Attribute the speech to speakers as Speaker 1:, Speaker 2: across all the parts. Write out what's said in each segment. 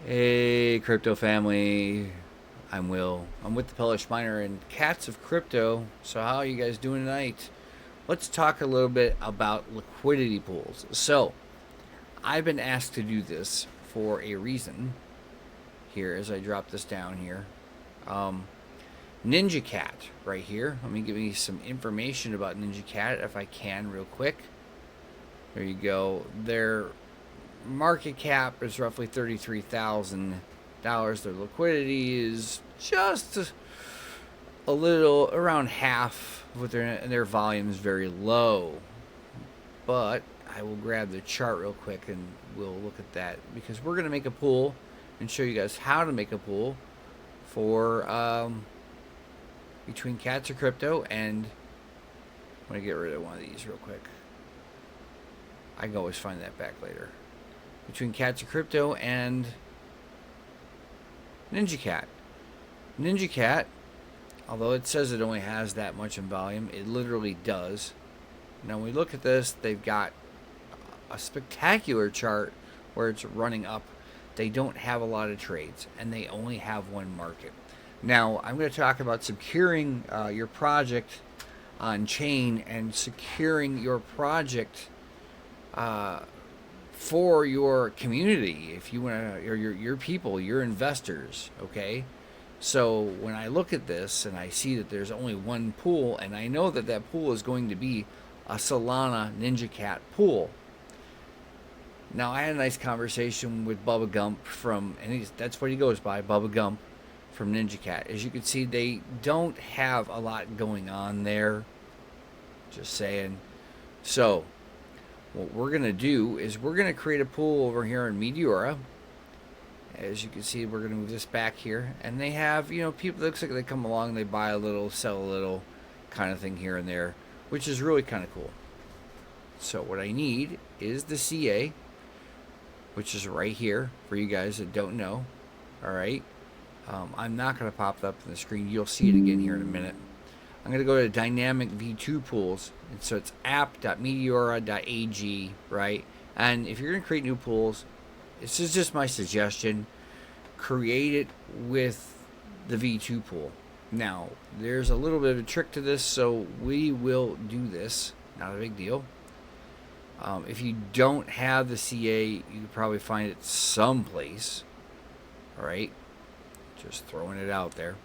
Speaker 1: Hey, crypto family. I'm Will. I'm with the Pelish Miner and Cats of Crypto. So, how are you guys doing tonight? Let's talk a little bit about liquidity pools. So, I've been asked to do this for a reason. Here, as I drop this down here, Ninja Cat right here. Let me give you some information about Ninja Cat if I can, real quick. There you go. Their market cap is roughly $33,000. Their liquidity is just a little around half with their volume is very low. But I will grab the chart real quick and we'll look at that because we're going to make a pool and show you guys how to make a pool for between Cats of Crypto and I'm going to get rid of one of these real quick. I can always find that back later. Between Cats of Crypto and Ninja Cat. Ninja Cat, although it says it only has that much in volume, it literally does. Now when we look at this, they've got a spectacular chart where it's running up. They don't have a lot of trades, and they only have one market. Now, I'm going to talk about securing your project on chain and securing your project for your community, if you want to, or your people, your investors, okay? So when I look at this and I see that there's only one pool, and I know that that pool is going to be a Solana Ninja Cat pool. Now, I had a nice conversation with Bubba Gump from, and that's what he goes by, Bubba Gump from Ninja Cat. As you can see, they don't have a lot going on there. Just saying. So what we're going to do is we're going to create a pool over here in Meteora. As you can see, we're going to move this back here. And they have, you know, people, it looks like they come along, they buy a little, sell a little kind of thing here and there, which is really kind of cool. So what I need is the CA, which is right here for you guys that don't know. All right. I'm not going to pop it up on the screen. You'll see it again here in a minute. I'm going to go to Dynamic V2 Pools. And so it's app.meteora.ag, right? And if you're going to create new pools, this is just my suggestion. Create it with the V2 pool. Now, there's a little bit of a trick to this, so we will do this. Not a big deal. If you don't have the CA, you could probably find it someplace. All right? Just throwing it out there.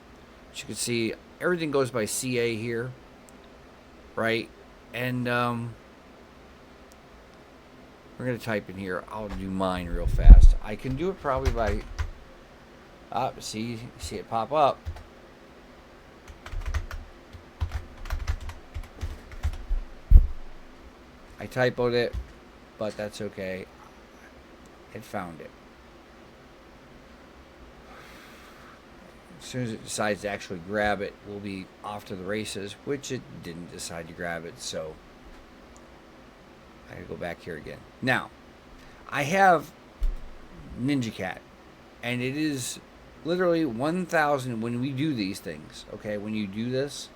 Speaker 1: As you can see, everything goes by CA here, right? And we're going to type in here. I'll do mine real fast. I can do it probably by, see it pop up. I typoed it, but that's okay. It found it. As soon as it decides to actually grab it, we'll be off to the races, which it didn't decide to grab it, so I gotta go back here again. Now, I have Ninja Cat, and it is literally 1,000 when we do these things, okay? When you do this,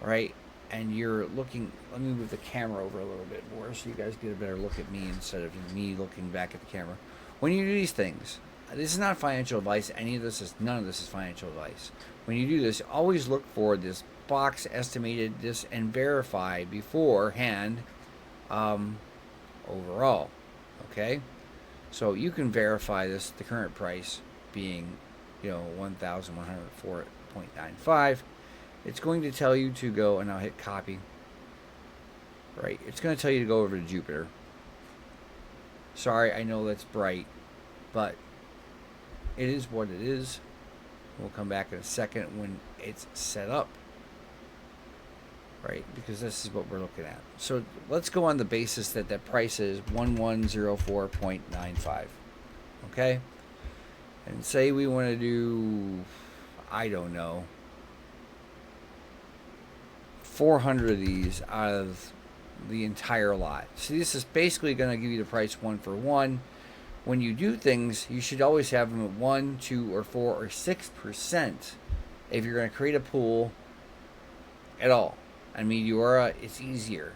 Speaker 1: right, and you're looking, let me move the camera over a little bit more so you guys get a better look at me instead of me looking back at the camera. When you do these things, this is not financial advice. None of this is financial advice. When you do this, always look for this box estimated this and verify beforehand overall. Okay? So you can verify this, the current price being, you know, 1,104.95. It's going to tell you to go, and I'll hit copy. Right. It's going to tell you to go over to Jupiter. Sorry, I know that's bright, but it is what it is. We'll come back in a second when it's set up. Right, because this is what we're looking at. So let's go on the basis that that price is 1104.95. Okay? And say we want to do, I don't know, 400 of these out of the entire lot. So this is basically going to give you the price 1 for 1. When you do things, you should always have them at 1, 2, or 4, or 6% if you're going to create a pool at all. On Meteora, it's easier.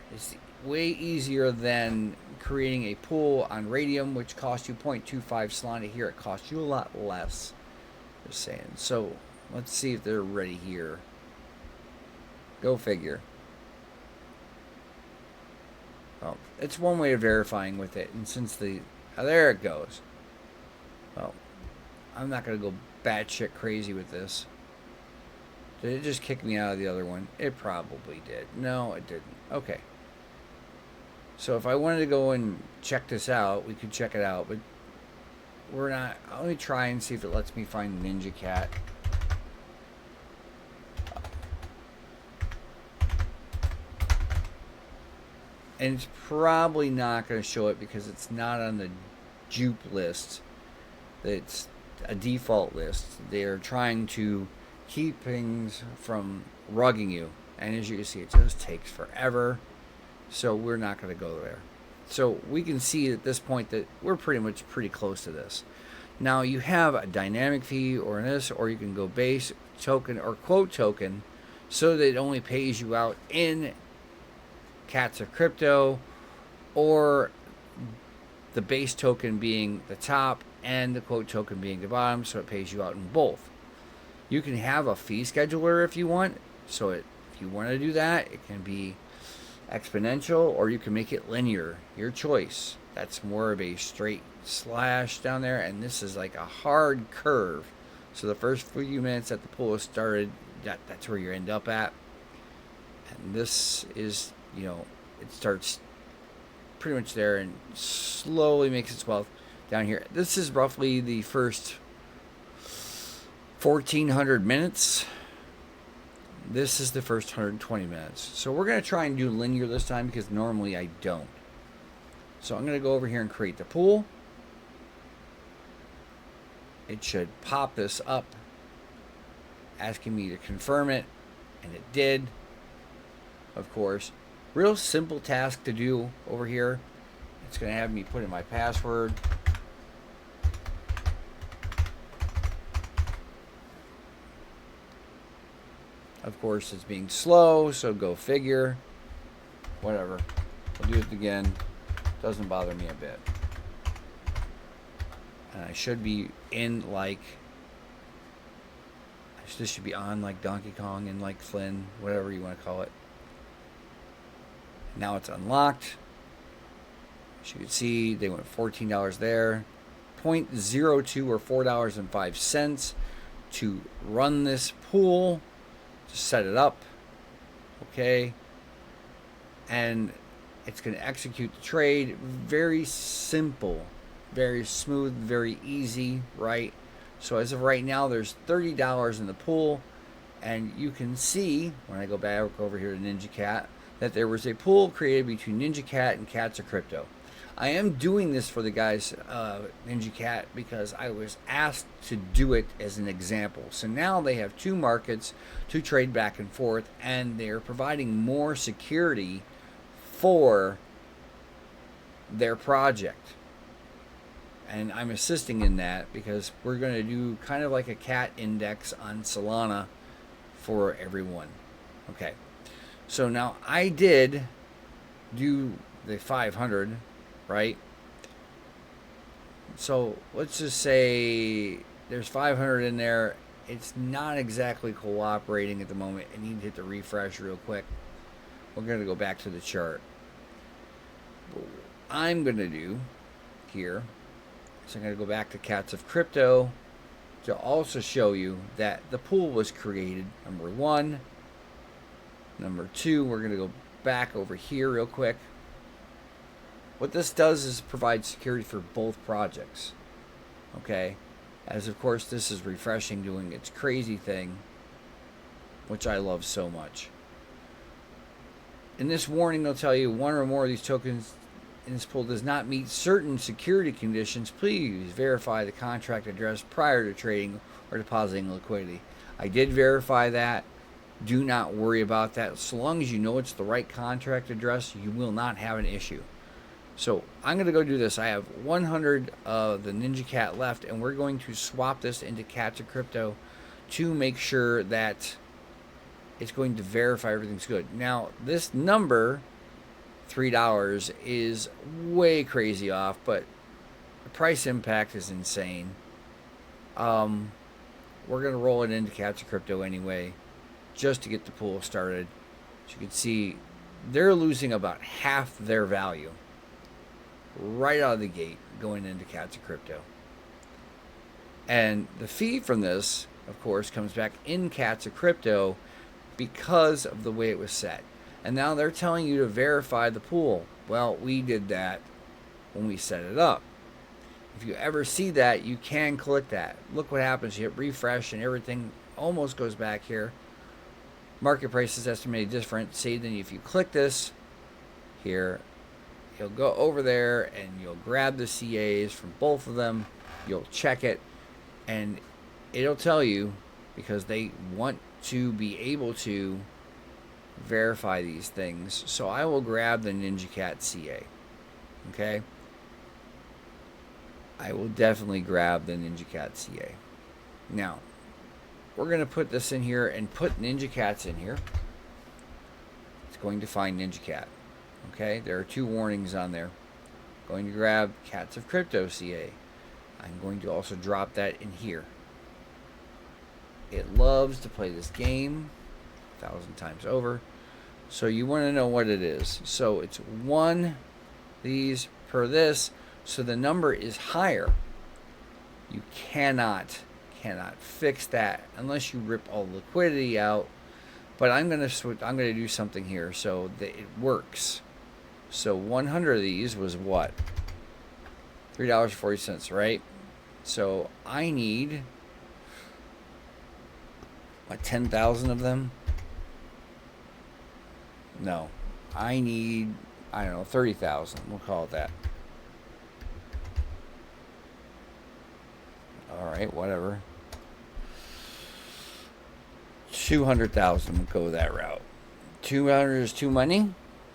Speaker 1: way easier than creating a pool on Radium, which costs you 0.25 Solana. Here it costs you a lot less. Just saying. So let's see if they're ready here. Go figure. Well, it's one way of verifying with it, and since there it goes. Well, I'm not gonna go batshit crazy with this. Did it just kick me out of the other one? It probably did. No, it didn't. Okay. So if I wanted to go and check this out, we could check it out, but we're not. Let me try and see if it lets me find Ninja Cat. And it's probably not going to show it because it's not on the Jupe list. It's a default list. They're trying to keep things from rugging you. And as you can see, it just takes forever. So we're not going to go there. So we can see at this point that we're pretty close to this. Now you have a dynamic fee or this, or you can go base token or quote token so that it only pays you out in Cats of Crypto, or the base token being the top and the quote token being the bottom, so it pays you out in both. You can have a fee scheduler if you want, so if you want to do that, it can be exponential or you can make it linear, your choice. That's more of a straight slash down there, and this is like a hard curve. So the first few minutes that the pool is started, that's where you end up at. And this is, you know, it starts pretty much there and slowly makes its wealth down here. This is roughly the first 1400 minutes. This is the first 120 minutes. So we're going to try and do linear this time because normally I don't. So I'm going to go over here and create the pool. It should pop this up asking me to confirm it, and it did, of course. Real simple task to do over here. It's going to have me put in my password. Of course, it's being slow, so go figure. Whatever. I'll do it again. Doesn't bother me a bit. And I should be in like... This should be on like Donkey Kong and like Flynn, whatever you want to call it. Now it's unlocked. As you can see, they went $14 there. 0.02 or $4.05 to run this pool. To set it up. Okay. And it's going to execute the trade. Very simple. Very smooth. Very easy. Right? So as of right now, there's $30 in the pool. And you can see, when I go back over here to Ninja Cat, that there was a pool created between Ninja Cat and Cats of Crypto. I am doing this for the guys, Ninja Cat, because I was asked to do it as an example. So now they have two markets to trade back and forth, and they're providing more security for their project. And I'm assisting in that because we're going to do kind of like a cat index on Solana for everyone. Okay. So now I did do the 500, right? So let's just say there's 500 in there. It's not exactly cooperating at the moment. I need to hit the refresh real quick. We're going to go back to the chart. What I'm going to do here is I'm going to go back to Cats of Crypto to also show you that the pool was created, number one. Number two, we're going to go back over here real quick. What this does is provide security for both projects. Okay? As of course this is refreshing, doing its crazy thing, which I love so much. In this warning, they'll tell you one or more of these tokens in this pool does not meet certain security conditions. Please verify the contract address prior to trading or depositing liquidity. I did verify that. Do not worry about that. So long as you know it's the right contract address, you will not have an issue. So I'm going to go do this. I have 100 of the Ninja Cat left, and we're going to swap this into Cats of Crypto to make sure that it's going to verify everything's good. Now, this number, $3 is way crazy off, but the price impact is insane. We're going to roll it into Cats of Crypto anyway, just to get the pool started. As you can see, they're losing about half their value right out of the gate going into Cats of Crypto. And the fee from this, of course, comes back in Cats of Crypto because of the way it was set. And now they're telling you to verify the pool. Well, we did that when we set it up. If you ever see that, you can click that. Look what happens. You hit refresh and everything almost goes back here. Market price is estimated different. See, then if you click this here, you'll go over there and you'll grab the CAs from both of them. You'll check it and it'll tell you, because they want to be able to verify these things. So I will grab the NinjaCat CA. Okay. I will definitely grab the NinjaCat CA. Now, we're going to put this in here and put NinjaCats in here. It's going to find NinjaCat. Okay, there are 2 warnings on there. Going to grab Cats of Crypto CA. I'm going to also drop that in here. It loves to play this game 1,000 times over. So you want to know what it is. So it's 1 these per this. So the number is higher. You cannot fix that unless you rip all the liquidity out. But I'm gonna do something here so that it works. So 100 of these was what? $3.40, right? So I need what, 10,000 of them? No, I need, I don't know, 30,000. We'll call it that. All right, whatever. 200,000. We'll go that route. 200 is too many,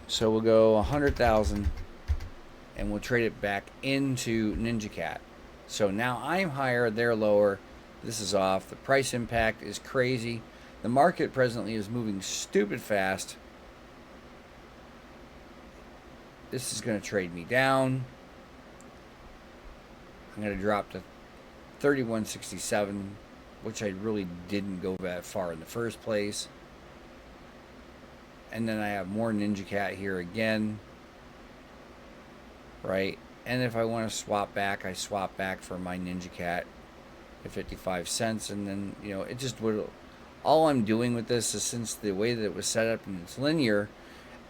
Speaker 1: so we'll go 100,000, and we'll trade it back into NinjaCat. So now I'm higher, they're lower. This is off. The price impact is crazy. The market presently is moving stupid fast. This is going to trade me down. I'm going to drop to 31.67, which I really didn't go that far in the first place. And then I have more NinjaCat here again, right? And if I want to swap back, I swap back for my NinjaCat at 55 cents. And then, you know, it just would, all I'm doing with this is, since the way that it was set up and it's linear,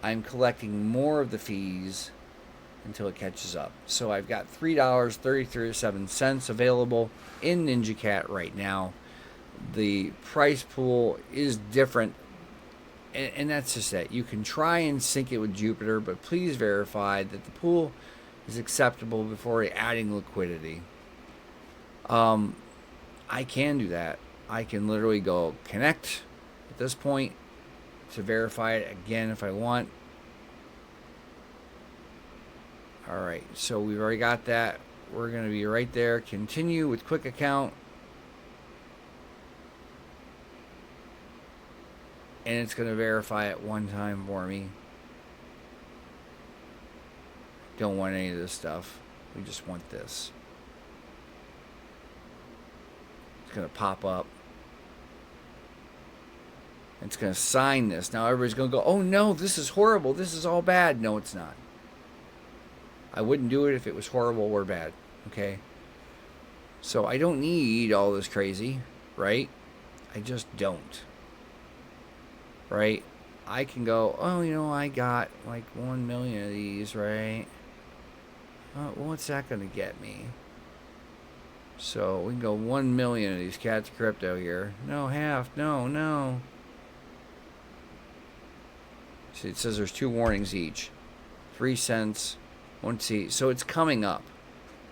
Speaker 1: I'm collecting more of the fees until it catches up. So I've got $3.37 available in NinjaCat right now. The price pool is different, and that's just it. You can try and sync it with Jupiter, but please verify that the pool is acceptable before adding liquidity. I can do that. I can literally go connect at this point to verify it again if I want. All right, so we've already got that. We're going to be right there. Continue with quick account. And it's going to verify it one time for me. Don't want any of this stuff. We just want this. It's going to pop up. It's going to sign this. Now everybody's going to go, oh no, this is horrible. This is all bad. No, it's not. I wouldn't do it if it was horrible or bad. Okay? So I don't need all this crazy, right? I just don't. Right? I can go, oh, you know, I got like 1 million of these, right? Well, what's that going to get me? So we can go 1 million of these Cats of Crypto here. No, half. No. See, it says there's 2 warnings each. 3 cents. 1 C. So it's coming up.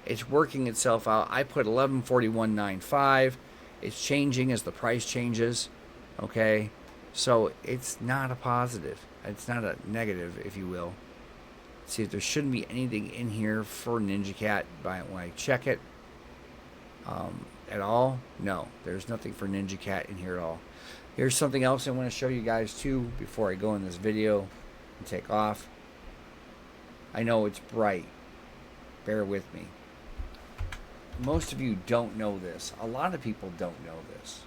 Speaker 1: It's working itself out. I put 1141.95. It's changing as the price changes. Okay? So it's not a positive. It's not a negative, if you will. See, if there shouldn't be anything in here for NinjaCat when I check it at all. No, there's nothing for NinjaCat in here at all. Here's something else I want to show you guys too before I go in this video and take off. I know it's bright. Bear with me. Most of you don't know this. A lot of people don't know this.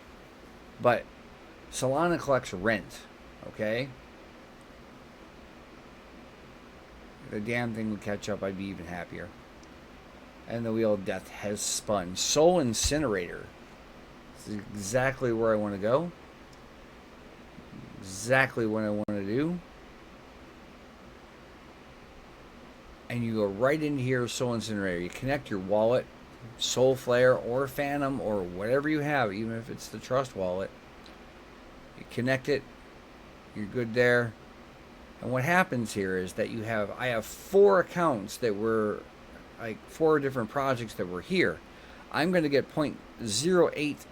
Speaker 1: But Solana collects rent, okay? If the damn thing would catch up, I'd be even happier. And the wheel of death has spun. Soul Incinerator. This is exactly where I want to go. Exactly what I want to do. And you go right into here, Soul Incinerator. You connect your wallet, Soul Flare or Phantom or whatever you have, even if it's the Trust wallet. You connect it. You're good there. And what happens here is that I have 4 accounts that were like 4 different projects that were here. I'm going to get 0.08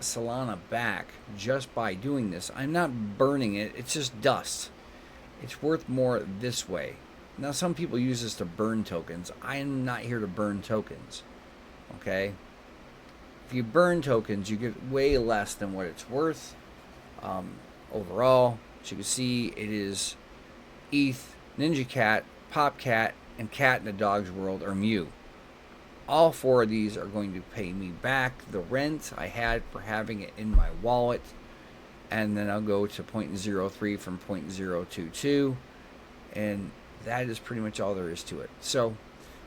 Speaker 1: Solana back just by doing this. I'm not burning it. It's just dust. It's worth more this way. Now, some people use this to burn tokens. I'm not here to burn tokens. Okay? If you burn tokens, you get way less than what it's worth. Overall, as you can see, it is ETH, Ninja Cat, Popcat, and Cat in the Dog's World, or Mew. All 4 of these are going to pay me back the rent I had for having it in my wallet. And then I'll go to 0.03 from 0.022. And that is pretty much all there is to it. So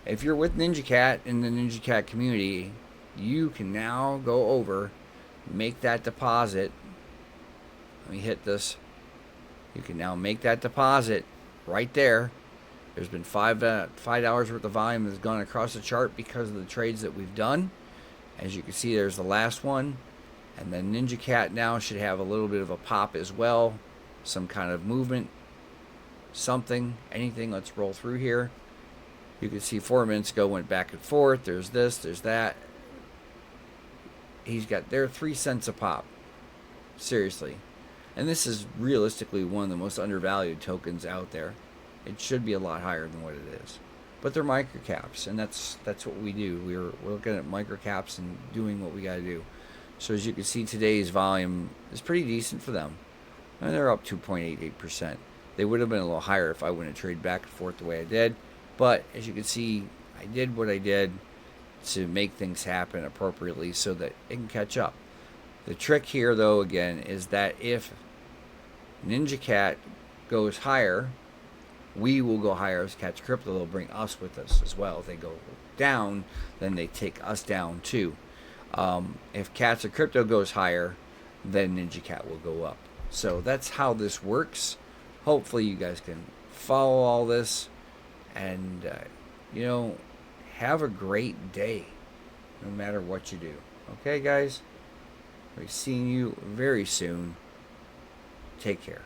Speaker 1: if you're with Ninja Cat in the Ninja Cat community, you can now go over, make that deposit. Let me hit this. You can now make that deposit right there. There's been $5 worth of volume that's gone across the chart because of the trades that we've done. As you can see, there's the last one. And then Ninja Cat now should have a little bit of a pop as well. Some kind of movement. Something. Anything. Let's roll through here. You can see 4 minutes ago went back and forth. There's this. There's that. They're 3 cents a pop. Seriously. And this is realistically one of the most undervalued tokens out there. It should be a lot higher than what it is. But they're microcaps, and that's what we do. We're looking at microcaps and doing what we got to do. So as you can see, today's volume is pretty decent for them. And they're up 2.88%. They would have been a little higher if I wouldn't have traded back and forth the way I did. But as you can see, I did what I did to make things happen appropriately so that it can catch up. The trick here, though, again, is that if Ninja Cat goes higher, we will go higher as Catch Crypto. They'll bring us with us as well. If they go down, then they take us down too. If Catch Crypto goes higher, then Ninja Cat will go up. So that's how this works. Hopefully you guys can follow all this and, have a great day no matter what you do. Okay, guys? I'll be seeing you very soon. Take care.